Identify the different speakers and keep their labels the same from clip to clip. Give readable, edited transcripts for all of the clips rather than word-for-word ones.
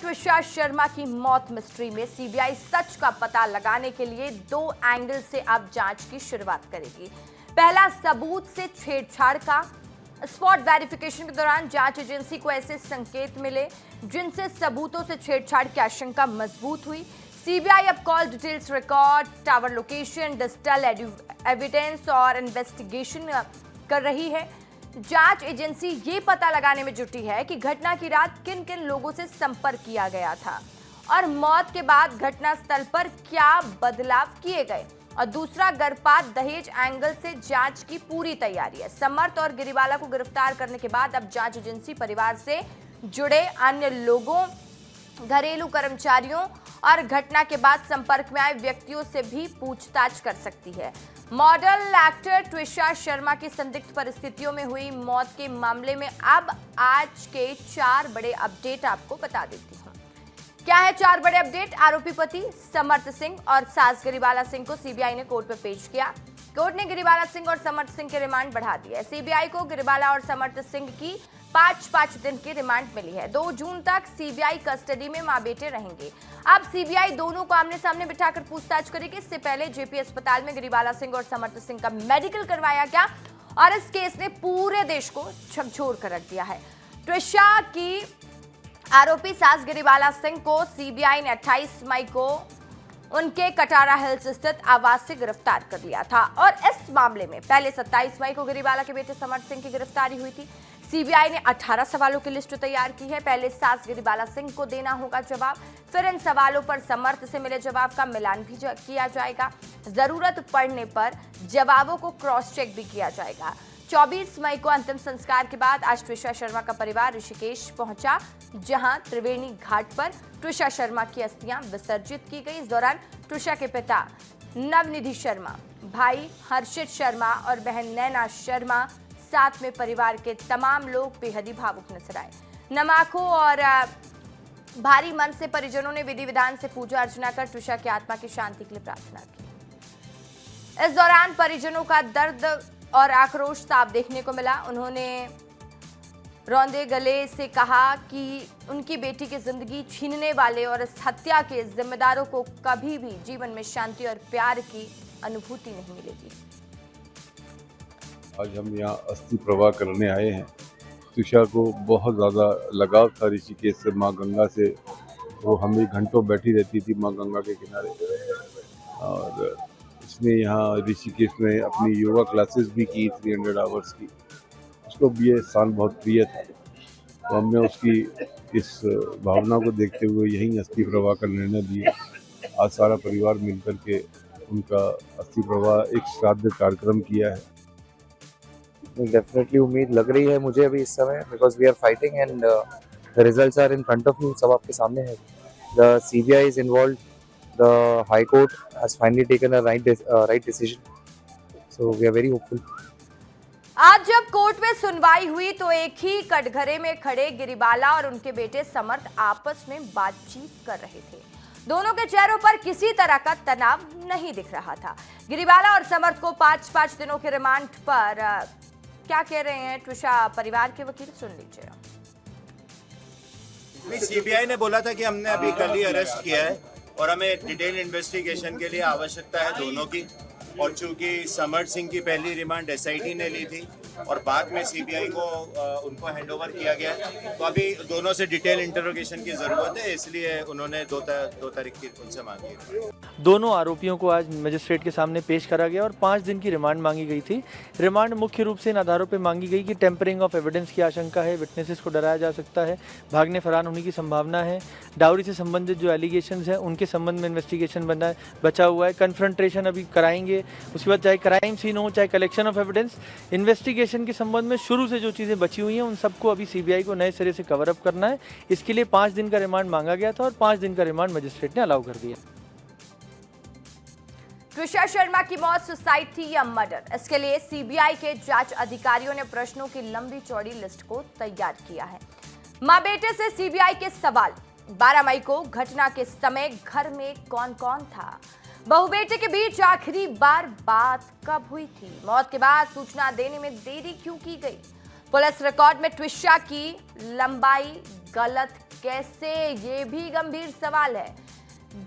Speaker 1: ट्विशा शर्मा की मौत मिस्ट्री में सीबीआई सच का पता लगाने के लिए 2 एंगल से अब जांच की शुरुआत करेगी। पहला, सबूत से छेड़छाड़ का। स्पॉट वेरिफिकेशन के दौरान जांच एजेंसी को ऐसे संकेत मिले जिनसे सबूतों से छेड़छाड़ की आशंका मजबूत हुई। सीबीआई अब call details record, tower location, digital evidence और इन्वेस्टिगेशन कर रही है। जांच एजेंसी ये पता लगाने में जुटी है कि घटना की रात किन किन लोगों से संपर्क किया गया था और मौत के बाद घटना स्थल पर क्या बदलाव किए गए। और दूसरा, गर्भपात दहेज एंगल से जांच की पूरी तैयारी है। समर्थ और गिरिवाला को गिरफ्तार करने के बाद अब जांच एजेंसी परिवार से जुड़े अन्य लोगों, घरेलू कर्मचारियों और घटना के बाद संपर्क में आए व्यक्तियों से भी पूछताछ कर सकती है। मॉडल एक्टर ट्विशा शर्मा की संदिग्ध परिस्थितियों में हुई मौत के मामले में अब आज के 4 बड़े अपडेट आपको बता देती हूं। क्या है 4 बड़े अपडेट? आरोपी पति समर्थ सिंह और सास गिरिवाला सिंह को सीबीआई ने कोर्ट में पेश किया। कोर्ट ने गिरिवाला सिंह और समर्थ सिंह के रिमांड बढ़ा दिए। सीबीआई को गिरिवाला और समर्थ सिंह की 5-5 दिन की रिमांड मिली है। 2 जून तक सीबीआई कस्टडी में मां बेटे रहेंगे। अब सीबीआई दोनों को आमने सामने बिठाकर पूछताछ करेगी। इससे पहले जेपी अस्पताल में गिरिवाला सिंह और समर्थ सिंह का मेडिकल करवाया गया और इस केस ने पूरे देश को झकझोर कर रख दिया है। ट्विशा की आरोपी सास गिरिवाला सिंह को सीबीआई ने 28 मई को उनके कटारा हिल्स स्थित आवास से गिरफ्तार कर लिया था और इस मामले में पहले 27 मई को गिरिवाला के बेटे समर्थ सिंह की गिरफ्तारी हुई थी। सीबीआई ने 18 सवालों की लिस्ट तैयार की है। पहले सास गिरिवाला सिंह को देना होगा जवाब, फिर इन सवालों पर समर्थ से मिले जवाब का मिलान भी किया जाएगा। जरूरत पड़ने पर जवाबों को क्रॉस चेक भी किया जाएगा। 24 मई को अंतिम संस्कार के बाद आज ट्विशा शर्मा का परिवार ऋषिकेश पहुंचा, जहां त्रिवेणी घाट पर ट्विशा शर्मा की अस्थियां विसर्जित की गई। इस दौरान ट्विशा के पिता नवनिधि शर्मा, भाई हर्षित शर्मा और बहन नैना शर्मा, साथ में परिवार के तमाम लोग बेहद ही भावुक नजर आए। नम आंखों और भारी मन से परिजनों ने विधि विधान से पूजा अर्चना कर ट्विशा की आत्मा की शांति के लिए प्रार्थना की। इस दौरान परिजनों का दर्द और आक्रोश साफ देखने को मिला। उन्होंने रौंदे गले से कहा कि उनकी बेटी की जिंदगी छीनने वाले और इस हत्या के जिम्मेदारों को कभी भी जीवन में शांति और प्यार की अनुभूति नहीं मिलेगी।
Speaker 2: आज हम यहाँ अस्थि प्रवाह करने आए हैं। ट्विशा को बहुत ज़्यादा लगाव था ऋषिकेश से, माँ गंगा से। वो हमें घंटों बैठी रहती थी माँ गंगा के किनारे, और उसने यहाँ ऋषिकेश में अपनी योगा क्लासेस भी की 300 आवर्स की। उसको भी ये स्थान बहुत प्रिय था, तो हमने उसकी इस भावना को देखते हुए यहीं अस्थि प्रवाह का निर्णय लिया। आज सारा परिवार मिलकर के उनका अस्थि प्रवाह एक श्राद्ध कार्यक्रम किया है।
Speaker 3: डेफिनेटली उम्मीद लग रही है मुझे अभी इस समय, because we are fighting and the results are in front of me, सब आपके सामने है। The CBI is involved, the high court has finally taken a right decision, so we are very hopeful.
Speaker 1: आज जब कोर्ट में सुनवाई हुई तो एक ही कटघरे में खड़े गिरिवाला और उनके बेटे समर्थ आपस में बातचीत कर रहे थे। दोनों के चेहरों पर किसी तरह का तनाव नहीं दिख रहा था। गिरिवाला और समर्थ को 5-5 दिनों के रिमांड पर क्या कह रहे हैं ट्विशा परिवार के वकील, सुन लीजिए।
Speaker 4: सीबीआई ने बोला था कि हमने अभी कल ही अरेस्ट किया है और हमें डिटेल इन्वेस्टिगेशन के लिए आवश्यकता है दोनों की। और चूंकि समर्थ सिंह की पहली रिमांड एसआईटी ने ली थी और बाद में सीबीआई को उनको हैंडओवर किया गया, तो अभी दोनों से डिटेल इंटरोगेशन की जरूरत है, इसलिए उन्होंने 2 तारीख की उनसे मांगी है।
Speaker 5: दोनों आरोपियों को आज मजिस्ट्रेट के सामने पेश करा गया और 5 दिन की रिमांड मांगी गई थी। रिमांड मुख्य रूप से इन आधारों पर मांगी गई कि टेम्परिंग ऑफ एविडेंस की आशंका है, विटनेसेस को डराया जा सकता है, भागने फरार होने की संभावना है, डाउरी से संबंधित जो एलिगेशंस हैं उनके संबंध में इन्वेस्टिगेशन बचा हुआ है, कन्फ्रंटेशन अभी कराएंगे, उसके बाद चाहे क्राइम सीन हो चाहे कलेक्शन ऑफ एविडेंस, इन्वेस्टिगेशन के संबंध में शुरू से जो चीज़ें बची हुई हैं उन सबको अभी सीबीआई को नए सिरे से कवर अप करना है। इसके लिए 5 दिन का रिमांड मांगा गया था और 5 दिन का रिमांड मजिस्ट्रेट ने अलाउ कर दिया।
Speaker 1: ट्विशा शर्मा की मौत सुसाइड थी या मर्डर, इसके लिए सीबीआई के जांच अधिकारियों ने प्रश्नों की लंबी चौड़ी लिस्ट को तैयार किया है। मां बेटे से सीबीआई के सवाल। 12 मई को घटना के समय घर में कौन कौन था? बहू बेटे के बीच आखिरी बार बात कब हुई थी? मौत के बाद सूचना देने में देरी क्यों की गई? पुलिस रिकॉर्ड में ट्विशा की लंबाई गलत कैसे, ये भी गंभीर सवाल है।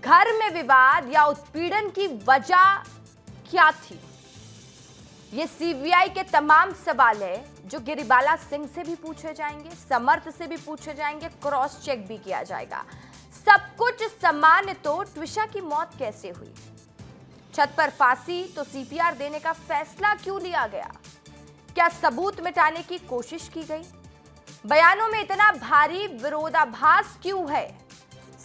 Speaker 1: घर में विवाद या उत्पीड़न की वजह क्या थी? ये सीबीआई के तमाम सवाल है जो गिरिबाला सिंह से भी पूछे जाएंगे, समर्थ से भी पूछे जाएंगे, क्रॉस चेक भी किया जाएगा। सब कुछ सामान्य तो ट्विशा की मौत कैसे हुई? छत पर फांसी तो सीपीआर देने का फैसला क्यों लिया गया? क्या सबूत मिटाने की कोशिश की गई? बयानों में इतना भारी विरोधाभास क्यों है?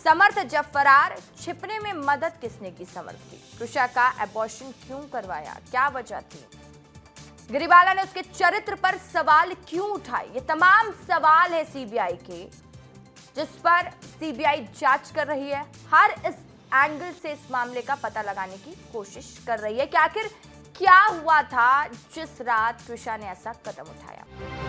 Speaker 1: समर्थ जब फरार, छिपने में मदद किसने की समर्थ की? ट्विशा का अबॉर्शन क्यों करवाया, क्या वजह थी? गिरिबाला ने उसके चरित्र पर सवाल क्यों उठाए? ये तमाम सवाल है सीबीआई के, जिस पर सीबीआई जांच कर रही है। हर इस एंगल से इस मामले का पता लगाने की कोशिश कर रही है कि आखिर क्या हुआ था जिस रात ट्विशा ने ऐसा कदम उठाया।